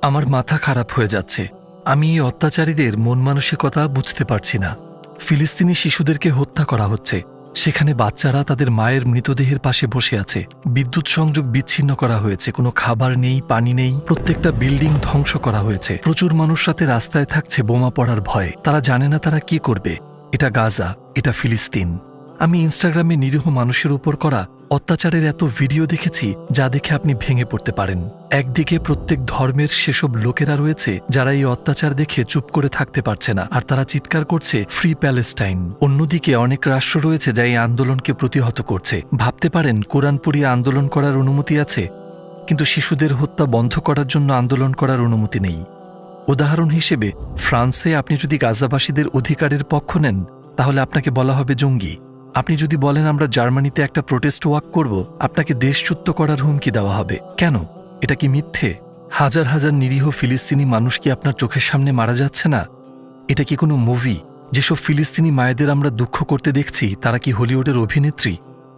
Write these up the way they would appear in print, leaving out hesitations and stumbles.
আমার মাথা খারাপ হয়ে যাচ্ছে। আমি এই অত্যাচারীদের মন মানসিকতা বুঝতে পারছি না। ফিলিস্তিনি শিশুদেরকে হত্যা করা হচ্ছে, সেখানে বাচ্চারা তাদের মায়ের মৃতদেহের পাশে বসে আছে। বিদ্যুৎ সংযোগ বিচ্ছিন্ন করা হয়েছে, কোনো খাবার নেই, পানি নেই, প্রত্যেকটা বিল্ডিং ধ্বংস করা হয়েছে। প্রচুর মানুষ রাতে রাস্তায় থাকছে বোমা পড়ার ভয়ে। তারা জানে না তারা কি করবে। এটা গাজা, এটা ফিলিস্তিন। আমি ইনস্টাগ্রামে নিরীহ মানুষের উপর করা অত্যাচারের এত ভিডিও দেখেছি যা দেখে আপনি ভেঙে পড়তে পারেন। একদিকে প্রত্যেক ধর্মের সেসব লোকেরা রয়েছে যারা এই অত্যাচার দেখে চুপ করে থাকতে পারছে না, আর তারা চিৎকার করছে ফ্রি প্যালেস্টাইন। অন্যদিকে অনেক রাষ্ট্র রয়েছে যা এই আন্দোলনকে প্রতিহত করছে। ভাবতে পারেন কোরআন পড়িয়ে আন্দোলন করার অনুমতি আছে, কিন্তু শিশুদের হত্যা বন্ধ করার জন্য আন্দোলন করার অনুমতি নেই। উদাহরণ হিসেবে ফ্রান্সে আপনি যদি গাজাবাসীদের অধিকারের পক্ষ নেন তাহলে আপনাকে বলা হবে জঙ্গি। আপনি যদি বলেন আমরা জার্মানিতে একটা প্রোটেস্ট ওয়াক করব, আপনাকে দেশচ্যুত করার হুমকি দেওয়া হবে। কেন? এটা কি মিথ্যে? হাজার হাজার নিরীহ ফিলিস্তিনি মানুষ কি আপনার চোখের সামনে মারা যাচ্ছে না? এটা কি কোনো মুভি? যেসব ফিলিস্তিনি মায়েদের আমরা দুঃখ করতে দেখছি তারা কি হলিউডের অভিনেত্রী?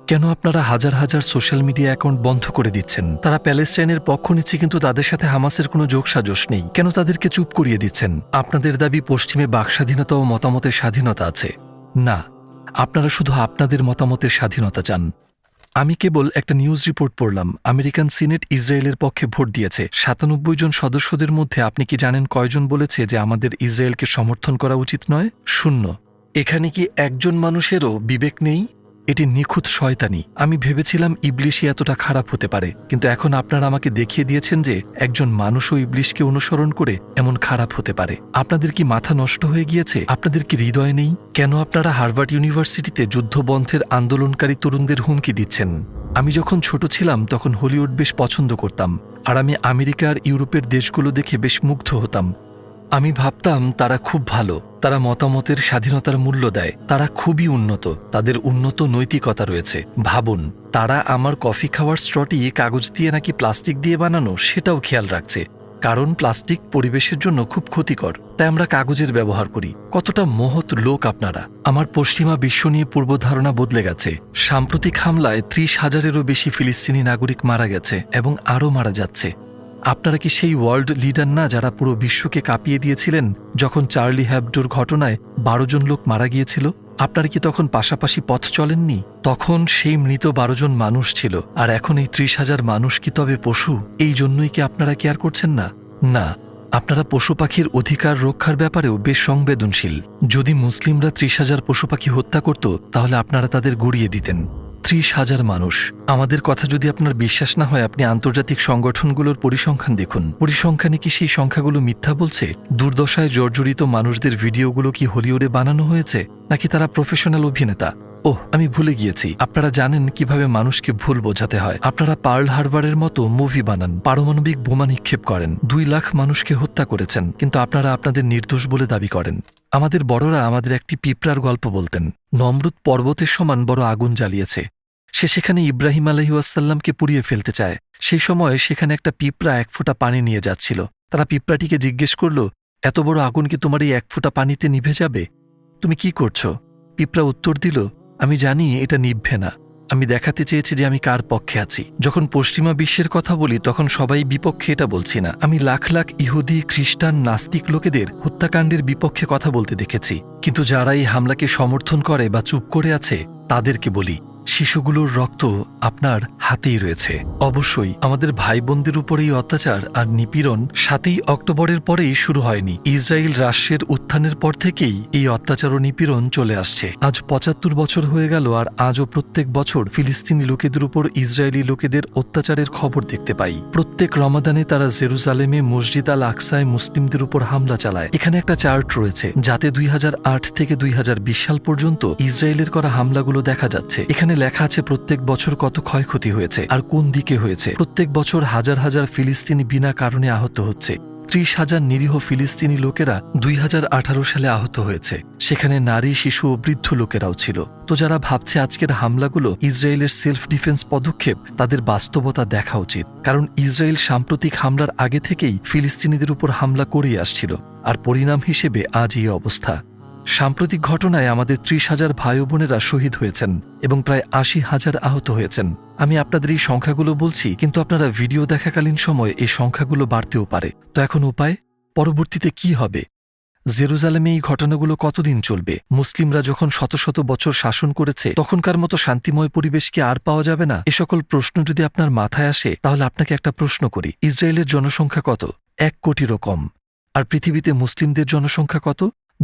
কেন আপনারা হাজার হাজার সোশ্যাল মিডিয়া অ্যাকাউন্ট বন্ধ করে দিচ্ছেন? তারা প্যালেস্টাইনের পক্ষ নিচ্ছে কিন্তু তাদের সাথে হামাসের কোনো যোগসাজশ নেই। কেন তাদেরকে চুপ করিয়ে দিচ্ছেন? আপনাদের দাবি পশ্চিমে বাকস্বাধীনতা ও মতামতের স্বাধীনতা আছে। না, আপনারা শুধু আপনাদের মতামতের স্বাধীনতা চান। আমি কেবল একটা নিউজ রিপোর্ট পড়লাম, আমেরিকান সিনেট ইসরায়েলের পক্ষে ভোট দিয়েছে। ৯৭ জন সদস্যদের মধ্যে আপনি কি জানেন কয়জন বলেছে যে আমাদের ইসরায়েলকে সমর্থন করা উচিত নয়? 0। এখানে কি একজন মানুষেরও বিবেক নেই? এটি নিখুঁত শয়তানি। আমি ভেবেছিলাম ইবলিশই এতটা খারাপ হতে পারে, কিন্তু এখন আপনারা আমাকে দেখিয়ে দিয়েছেন যে একজন মানুষও ইবলিশকে অনুসরণ করে এমন খারাপ হতে পারে। আপনাদের কি মাথা নষ্ট হয়ে গিয়েছে? আপনাদের কি হৃদয় নেই? কেন আপনারা হার্ভার্ড ইউনিভার্সিটিতে যুদ্ধবন্ধের আন্দোলনকারী তরুণদের হুমকি দিচ্ছেন? আমি যখন ছোট ছিলাম তখন হলিউড বেশ পছন্দ করতাম, আর আমি আমেরিকা আর ইউরোপের দেশগুলো দেখে বেশ মুগ্ধ হতাম। আমি ভাবতাম তারা খুব ভালো, তারা মতামতের স্বাধীনতার মূল্য দেয়, তারা খুবই উন্নত, তাদের উন্নত নৈতিকতা রয়েছে। ভাবুন, তারা আমার কফি খাওয়ার স্ট্রটি কাগজ দিয়ে নাকি প্লাস্টিক দিয়ে বানানো সেটাও খেয়াল রাখছে, কারণ প্লাস্টিক পরিবেশের জন্য খুব ক্ষতিকর, তাই আমরা কাগজের ব্যবহার করি। কতটা মহৎ লোক আপনারা! আমার পশ্চিমা বিশ্ব নিয়ে পূর্বধারণা বদলে গেছে। সাম্প্রতিক হামলায় ৩০,০০০-এরও বেশি ফিলিস্তিনি নাগরিক মারা গেছে এবং আরও মারা যাচ্ছে। আপনারা কি সেই ওয়ার্ল্ড লিডার না যারা পুরো বিশ্বকে কাঁপিয়ে দিয়েছিলেন যখন চার্লি হ্যাবডোর ঘটনায় ১২ জন লোক মারা গিয়েছিল? আপনারা কি তখন পাশাপাশি পথ চলেননি? তখন সেই মৃত ১২ জন মানুষ ছিল, আর এখন এই ৩০,০০০ মানুষ কি তবে পশু? এই জন্যই কি আপনারা কেয়ার করছেন না? না, আপনারা পশু পাখির অধিকার রক্ষার ব্যাপারেও বেশ সংবেদনশীল। যদি মুসলিমরা ৩০,০০০ পশু পাখি হত্যা করত তাহলে আপনারা তাদের গড়িয়ে দিতেন। ৩০,০০০ মানুষ। আমাদের কথা যদি আপনার বিশ্বাস না হয় আপনি আন্তর্জাতিক সংগঠনগুলোর পরিসংখ্যান দেখুন। পরিসংখ্যানে কি সেই সংখ্যাগুলো মিথ্যা বলছে? দুর্দশায় জর্জরিত মানুষদের ভিডিওগুলো কি হলিউডে বানানো হয়েছে, নাকি তারা প্রফেশনাল অভিনেতা? ওহ, আমি ভুলে গিয়েছি, আপনারা জানেন কিভাবে মানুষকে ভুল বোঝাতে হয়। আপনারা পার্ল হারবারের মতো মুভি বানান, পারমাণবিক বোমা নিক্ষেপ করেন, ২ লাখ মানুষকে হত্যা করেছেন, কিন্তু আপনারা আপনাদের নির্দোষ বলে দাবি করেন। আমাদের বড়রা আমাদের একটি পিঁপড়ার গল্প বলতেন। নমরুদ পর্বতের সমান বড় আগুন জ্বালিয়েছে। সে সেখানে ইব্রাহিম আলাইহিসসালামকে পুড়িয়ে ফেলতে চায়। সেই সময় সেখানে একটা পিঁপড়া ১ ফোঁটা পানি নিয়ে যাচ্ছিল। তারা পিঁপড়াটিকে জিজ্ঞেস করল, এত বড় আগুন কি তোমার এই ১ ফোঁটা পানিতে নিভে যাবে? তুমি কি করছো? পিঁপড়া উত্তর দিল, আমি জানি এটা নিভবে না। আমি দেখাতে চেয়েছি যে আমি কার পক্ষে আছি। যখন পশ্চিমা বিশ্বের কথা বলি তখন সবাই বিপক্ষে এটা বলছি না। আমি লাখ লাখ ইহুদি, খ্রিস্টান, নাস্তিক লোকেদের হত্যাকাণ্ডের বিপক্ষে কথা বলতে দেখেছি, কিন্তু যারা এই হামলাকে সমর্থন করে বা চুপ করে আছে তাদেরকে বলি, শিশুগুলোর রক্ত আপনার হাতেই রয়েছে। অবশ্যই আমাদের ভাই বোনদের উপর এই অত্যাচার আর নিপীড়ন ৭ই অক্টোবরের পরেই শুরু হয়নি। ইসরায়েল রাষ্ট্রের উত্থানের পর থেকেই এই অত্যাচার ও নিপীড়ন চলে আসছে। আজ ৭৫ বছর হয়ে গেল, আর আজও প্রত্যেক বছর ফিলিস্তিনি লোকেদের উপর ইসরায়েলি লোকেদের অত্যাচারের খবর দেখতে পাই। প্রত্যেক রমাদানে তারা জেরুজালেমে মসজিদ আল আকসায় মুসলিমদের উপর হামলা চালায়। এখানে একটা চার্ট রয়েছে যাতে ২০০৮ থেকে ২০২০ সাল পর্যন্ত ইসরায়েলের করা হামলাগুলো দেখা যাচ্ছে। এখানে লেখা আছে প্রত্যেক বছর কত ক্ষয়ক্ষতি হয়েছে আর কোন দিকে হয়েছে। প্রত্যেক বছর হাজার হাজার ফিলিস্তিনি বিনা কারণে আহত হচ্ছে। ৩০,০০০ নিরীহ ফিলিস্তিনি লোকেরা ২০১৮ সালে আহত হয়েছে। সেখানে নারী, শিশু ও বৃদ্ধ লোকেরাও ছিল। তো যারা ভাবছে আজকের হামলাগুলো ইসরায়েলের সেলফ ডিফেন্স পদক্ষেপ, তাদের বাস্তবতা দেখা উচিত। কারণ ইসরায়েল সাম্প্রতিক হামলার আগে থেকেই ফিলিস্তিনিদের উপর হামলা করেই আসছিল, আর পরিণাম হিসেবে আজ এই অবস্থা। সাম্প্রতিক ঘটনায় আমাদের 30,000 ভাই বোনেরা শহীদ হয়েছেন এবং প্রায় 80,000 আহত হয়েছেন। আমি আপনাদের এই সংখ্যাগুলো বলছি, কিন্তু আপনারা ভিডিও দেখাকালীন সময় এই সংখ্যাগুলো বাড়তেও পারে। তো এখন উপায়, পরবর্তীতে কি হবে? জেরুজালেমে এই ঘটনাগুলো কতদিন চলবে? মুসলিমরা যখন শত শত বছর শাসন করেছে, তখনকার মতো শান্তিময় পরিবেশ কি আর পাওয়া যাবে না? এ সকল প্রশ্ন যদি আপনার মাথায় আসে, তাহলে আপনাকে একটা প্রশ্ন করি। ইসরায়েলের জনসংখ্যা কত? 1 কোটিরও কম। আর পৃথিবীতে মুসলিমদের জনসংখ্যা কত?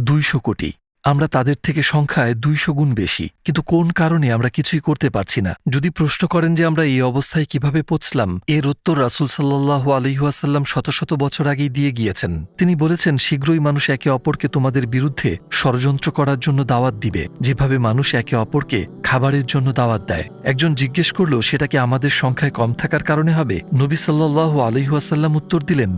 200 কোটি। আমরা তাদের থেকে সংখ্যায় 200 গুণ বেশি, কিন্তু কোন কারণে আমরা কিছুই করতে পারছি না? যদি প্রশ্ন করেন যে আমরা এই অবস্থায় কিভাবে পৌঁছলাম, এর উত্তর রাসূল সাল্লাল্লাহু আলাইহি ওয়াসাল্লাম শত শত বছর আগেই দিয়ে গিয়েছেন। তিনি বলেছেন, শীঘ্রই মানুষ একে অপরকে তোমাদের বিরুদ্ধে ষড়যন্ত্র করার জন্য দাওয়াত দিবে, যেভাবে মানুষ একে অপরকে খাবারের জন্য দাওয়াত দেয়। একজন জিজ্ঞেস করল, সেটা কি আমাদের সংখ্যায় কম থাকার কারণে হবে? নবী সাল্লাল্লাহু আলাইহি ওয়াসাল্লাম উত্তর দিলেন,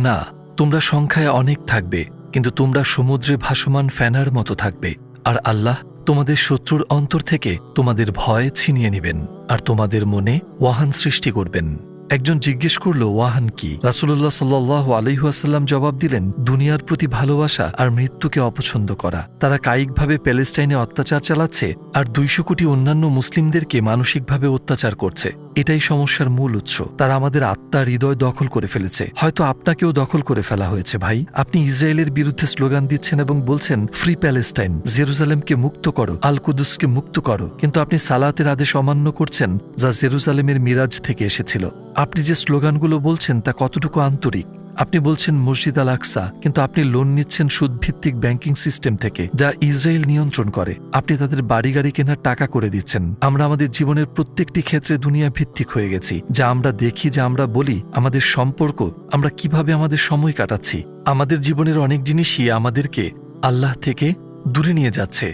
না, তোমরা সংখ্যায় অনেক থাকবে, কিন্তু তোমরা সমুদ্রে ভাসমান ফেনার মতো থাকবে, আর আল্লাহ তোমাদের শত্রুর অন্তর থেকে তোমাদের ভয় ছিনিয়ে নেবেন আর তোমাদের মনে ওয়াহান সৃষ্টি করবেন। একজন জিজ্ঞেস করল, ওয়াহান কি? রাসূলুল্লাহ সাল্লাল্লাহু আলাইহি ওয়াসাল্লাম জবাব দিলেন, দুনিয়ার প্রতি ভালোবাসা আর মৃত্যুকে অপছন্দ করা। তারা কায়িকভাবে প্যালেস্টাইনে অত্যাচার চালাচ্ছে আর 200 কোটি অন্যান্য মুসলিমদেরকে মানসিকভাবে অত্যাচার করছে। এটাই সমস্যার মূল উৎস। তারা আমাদের আত্মা, হৃদয় দখল করে ফেলেছে। হয়তো আপনাকেও দখল করে ফেলা হয়েছে। ভাই, আপনি ইসরায়েলের বিরুদ্ধে স্লোগান দিচ্ছেন এবং বলছেন, ফ্রি প্যালেস্টাইন, জেরুজালেমকে মুক্ত করো, আল কুদুসকে মুক্ত করো, কিন্তু আপনি সালাতের আদেশ অমান্য করছেন, যা জেরুজালেমের মিরাজ থেকে এসেছিল। আপনি যে স্লোগানগুলো বলছেন তা কতটুকু আন্তরিক? আপনি বলছেন মসজিদ আল আকসা, কিন্তু আপনি লোন নিচ্ছেন সুদভিত্তিক ব্যাংকিং সিস্টেম থেকে, যা ইসরায়েল নিয়ন্ত্রণ করে। আপনি তাদের বাড়ি গাড়ি কেনার টাকা করে দিচ্ছেন। আমরা আমাদের জীবনের প্রত্যেকটি ক্ষেত্রে দুনিয়া ভিত্তিক হয়ে গেছি। যা আমরা দেখি, যা আমরা বলি, আমাদের সম্পর্ক, আমরা কিভাবে আমাদের সময় কাটাচ্ছি, আমাদের জীবনের অনেক জিনিসই আমাদেরকে আল্লাহ থেকে দূরে নিয়ে যাচ্ছে।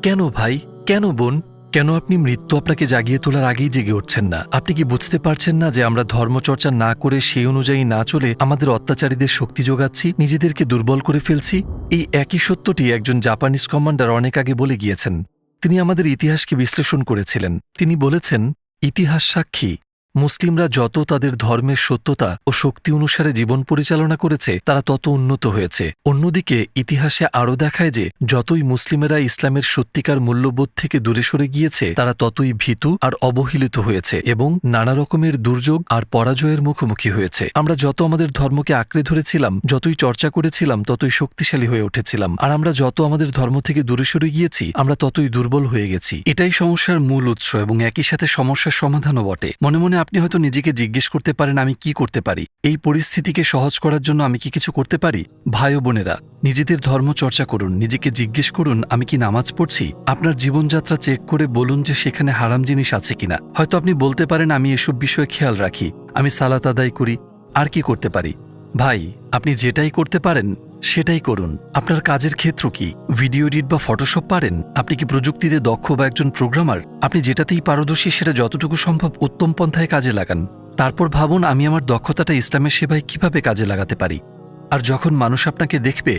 কেন ভাই? কেন বোন? কেন আপনি মৃত্যু আপনাকে জাগিয়ে তোলার আগেই জেগে উঠছেন না? আপনি কি বুঝতে পারছেন না যে আমরা ধর্মচর্চা না করে, সেই অনুযায়ী না চলে, আমাদের অত্যাচারীদের শক্তি যোগাচ্ছি, নিজেদেরকে দুর্বল করে ফেলছি? এই একই সত্যটি একজন জাপানিজ কমান্ডার অনেক আগে বলে গিয়েছেন। তিনি আমাদের ইতিহাসকে বিশ্লেষণ করেছিলেন। তিনি বলেছেন, ইতিহাস সাক্ষী, মুসলিমরা যত তাদের ধর্মের সত্যতা ও শক্তি অনুসারে জীবন পরিচালনা করেছে, তারা তত উন্নত হয়েছে। অন্যদিকে ইতিহাসে আরও দেখায় যে যতই মুসলিমেরা ইসলামের সত্যিকার মূল্যবোধ থেকে দূরে সরে গিয়েছে, তারা ততই ভীতু আর অবহেলিত হয়েছে এবং নানা রকমের দুর্যোগ আর পরাজয়ের মুখোমুখি হয়েছে। আমরা যত আমাদের ধর্মকে আঁকড়ে ধরেছিলাম, যতই চর্চা করেছিলাম, ততই শক্তিশালী হয়ে উঠেছিলাম। আর আমরা যত আমাদের ধর্ম থেকে দূরে সরে গিয়েছি, আমরা ততই দুর্বল হয়ে গেছি। এটাই সমস্যার মূল উৎস এবং একই সাথে সমস্যার সমাধানও বটে। মনে মনে আপনি হয়তো নিজেকে জিজ্ঞেস করতে পারেন, আমি কি করতে পারি? এই পরিস্থিতিকে সহজ করার জন্য আমি কি কিছু করতে পারি? ভাই ও বোনেরা, নিজেদের ধর্ম চর্চা করুন। নিজেকে জিজ্ঞেস করুন, আমি কি নামাজ পড়ছি? আপনার জীবনযাত্রা চেক করে বলুন যে সেখানে হারাম জিনিস আছে কিনা। হয়তো আপনি বলতে পারেন, আমি এসব বিষয়ে খেয়াল রাখি, আমি সালাত আদায় করি। আর কি করতে পারি? ভাই, আপনি যেটাই করতে পারেন সেটাই করুন। আপনার কাজের ক্ষেত্র কি? ভিডিও এডিট বা ফটোশপ পারেন? আপনি কি প্রযুক্তিতে দক্ষ বা একজন প্রোগ্রামার? আপনি যেটাতেই পারদর্শী, সেটা যতটুকু সম্ভব উত্তম পন্থায় কাজে লাগান। তারপর ভাবুন, আমি আমার দক্ষতাটা ইসলামের সেবায় কিভাবে কাজে লাগাতে পারি। আর যখন মানুষ আপনাকে দেখবে,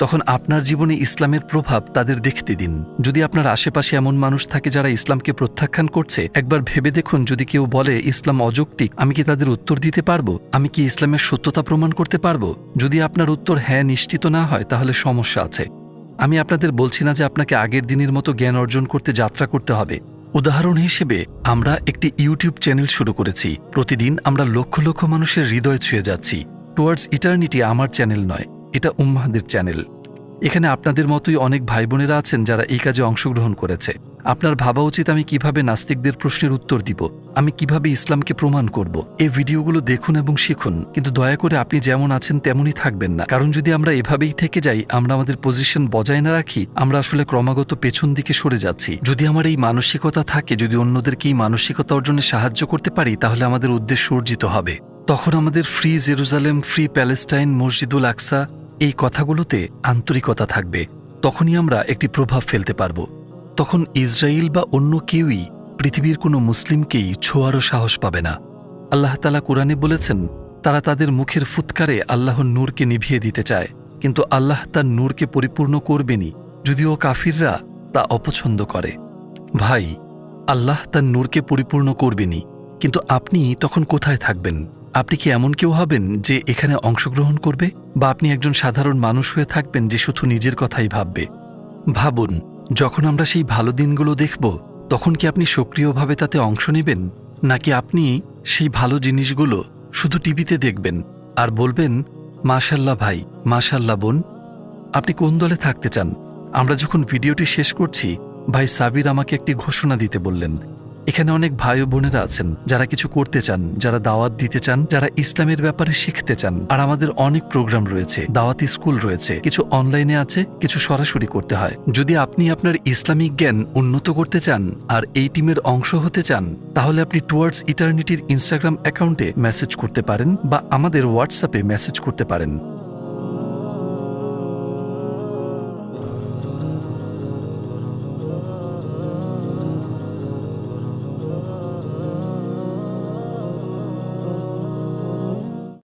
তখন আপনার জীবনে ইসলামের প্রভাব তাদের দেখতে দিন। যদি আপনার আশেপাশে এমন মানুষ থাকে যারা ইসলামকে প্রত্যাখ্যান করছে, একবার ভেবে দেখুন, যদি কেউ বলে ইসলাম অযৌক্তিক, আমি কি তাদের উত্তর দিতে পারবো? আমি কি ইসলামের সত্যতা প্রমাণ করতে পারবো? যদি আপনার উত্তর হ্যাঁ নিশ্চিত না হয়, তাহলে সমস্যা আছে। আমি আপনাদের বলছি না যে আপনাকে আগের দিনের মতো জ্ঞান অর্জন করতে যাত্রা করতে হবে। উদাহরণ হিসেবে আমরা একটি ইউটিউব চ্যানেল শুরু করেছি। প্রতিদিন আমরা লক্ষ লক্ষ মানুষের হৃদয় ছুঁয়ে যাচ্ছি। টুয়ার্ডস ইটার্নিটি আমার চ্যানেল নয়, এটা উম্মাহদের চ্যানেল। এখানে আপনাদের মতোই অনেক ভাই বোনেরা আছেন যারা এই কাজে অংশগ্রহণ করেছে। আপনার ভাবা উচিত, আমি কিভাবে নাস্তিকদের প্রশ্নের উত্তর দিব, আমি কিভাবে ইসলামকে প্রমাণ করব। এই ভিডিওগুলো দেখুন এবং শিখুন, কিন্তু দয়া করে আপনি যেমন আছেন তেমনই থাকবেন না। কারণ যদি আমরা এভাবেই থেকে যাই, আমরা আমাদের পজিশন বজায় না রাখি, আমরা আসলে ক্রমাগত পেছন দিকে সরে যাচ্ছি। যদি আমার এই মানসিকতা থাকে, যদি অন্যদেরকে এই মানসিকতা অর্জনে সাহায্য করতে পারি, তাহলে আমাদের উদ্দেশ্য অর্জিত হবে। তখন আমাদের ফ্রি জেরুজালেম, ফ্রি প্যালেস্টাইন, মসজিদুল আকসা, এই কথাগুলোতে আন্তরিকতা থাকবে। তখনই আমরা একটি প্রভাব ফেলতে পারব। তখন ইসরায়েল বা অন্য কেউই পৃথিবীর কোনো মুসলিমকেই ছোঁয়ারও সাহস পাবে না। আল্লাহ তাআলা কুরআনে বলেছেন, তারা তাদের মুখের ফুৎকারে আল্লাহর নূরকে নিভিয়ে দিতে চায়, কিন্তু আল্লাহ তার নূরকে পরিপূর্ণ করবেনই, যদিও কাফিররা তা অপছন্দ করে। ভাই, আল্লাহ তার নূরকে পরিপূর্ণ করবেনই, কিন্তু আপনি তখন কোথায় থাকবেন? আপনি কি এমন কেউ হবেন যে এখানে অংশগ্রহণ করবে, বা আপনি একজন সাধারণ মানুষ হয়ে থাকবেন যে শুধু নিজের কথাই ভাববে? ভাবুন, যখন আমরা সেই ভালো দিনগুলো দেখব, তখন কি আপনি সক্রিয়ভাবে তাতে অংশ নেবেন, নাকি আপনি সেই ভালো জিনিসগুলো শুধু টিভিতে দেখবেন আর বলবেন, মাশাল্লাহ ভাই, মাশাল্লাহ বোন? আপনি কোন দলে থাকতে চান? আমরা যখন ভিডিওটি শেষ করছি, ভাই সাবির আমাকে একটি ঘোষণা দিতে বললেন। এখানে অনেক ভাই ও বোনেরা আছেন যারা কিছু করতে চান, যারা দাওয়াত দিতে চান, যারা ইসলামের ব্যাপারে শিখতে চান। আর আমাদের অনেক প্রোগ্রাম রয়েছে, দাওয়াতি স্কুল রয়েছে, কিছু অনলাইনে আছে, কিছু সরাসরি করতে হয়। যদি আপনি আপনার ইসলামিক জ্ঞান উন্নত করতে চান আর এই টিমের অংশ হতে চান, তাহলে আপনি টুয়ার্ডস ইটার্নিটির ইনস্টাগ্রাম অ্যাকাউন্টে মেসেজ করতে পারেন বা আমাদের হোয়াটসঅ্যাপে মেসেজ করতে পারেন।